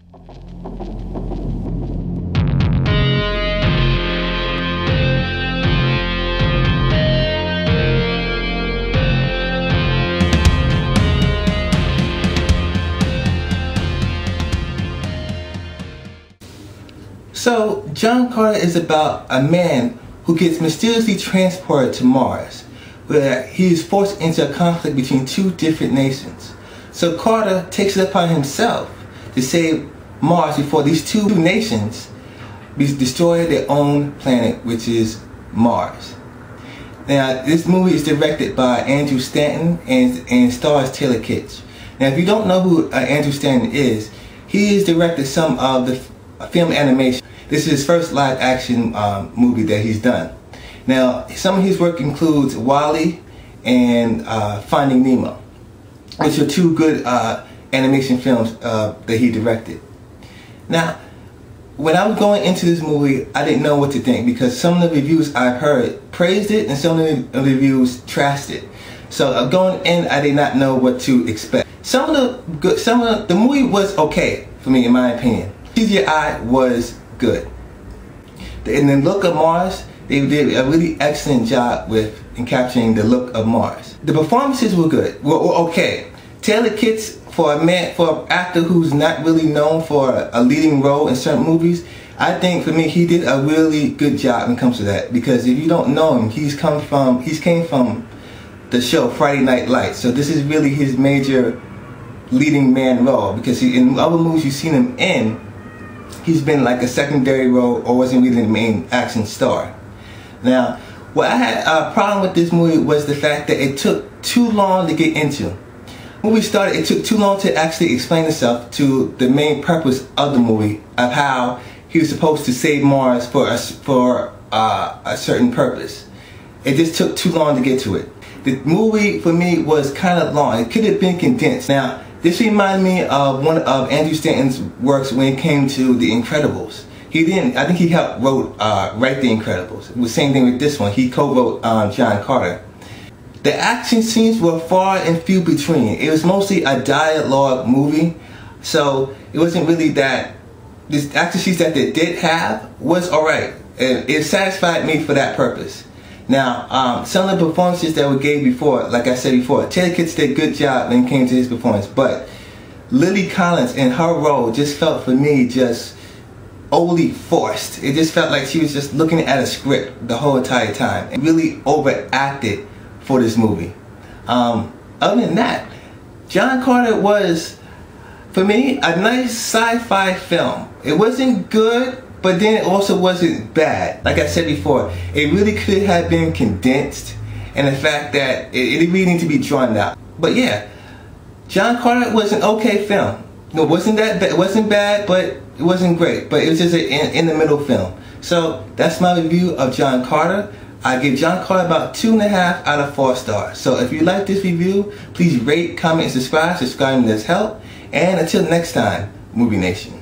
So, John Carter is about a man who gets mysteriously transported to Mars, where he is forced into a conflict between two different nations. So Carter takes it upon himself to save Mars before these two nations destroy their own planet, which is Mars. Now, this movie is directed by Andrew Stanton and stars Taylor Kitsch. Now, if you don't know who Andrew Stanton is, he has directed some of the film animation. This is his first live action movie that he's done. Now, some of his work includes WALL-E and Finding Nemo, which are two good animation films that he directed. Now, when I was going into this movie, I didn't know what to think because some of the reviews I've heard praised it and some of the reviews trashed it. So going in, I did not know what to expect. The movie was okay for me, in my opinion. CGI was good. In the look of Mars, they did a really excellent job in capturing the look of Mars. The performances were good, were okay. Taylor Kitsch, for an actor who's not really known for a leading role in certain movies, I think for me he did a really good job when it comes to that. Because if you don't know him, he came from the show Friday Night Lights, so this is really his major leading man role. Because in other movies you've seen him in, he's been like a secondary role or wasn't really the main action star. Now, what I had a problem with this movie was the fact that it took too long to get into. When we started, it took too long to actually explain itself to the main purpose of the movie, of how he was supposed to save Mars for a certain purpose. It just took too long to get to it. The movie, for me, was kind of long. It could have been condensed. Now, this reminded me of one of Andrew Stanton's works when it came to The Incredibles. I think he helped write The Incredibles. It was the same thing with this one. He co-wrote John Carter. The action scenes were far and few between. It was mostly a dialogue movie, so it wasn't really that. The action scenes that they did have was alright. It satisfied me for that purpose. Now, some of the performances that we gave before, like I said before, Taylor Kitsch did a good job when it came to his performance, but Lily Collins and her role just felt for me just overly forced. It just felt like she was just looking at a script the whole entire time and really overacted for this movie. Other than that, John Carter was, for me, a nice sci-fi film. It wasn't good, but then it also wasn't bad. Like I said before, it really could have been condensed, and the fact that it really needed to be drawn out. But yeah, John Carter was an okay film. No, it wasn't that bad. It wasn't bad, but it wasn't great. But it was just an in-the-middle film. So that's my review of John Carter. I give John Carter about 2.5 out of 4 stars. So if you like this review, please rate, comment, and subscribe. Subscribing does help. And until next time, Movie Nation.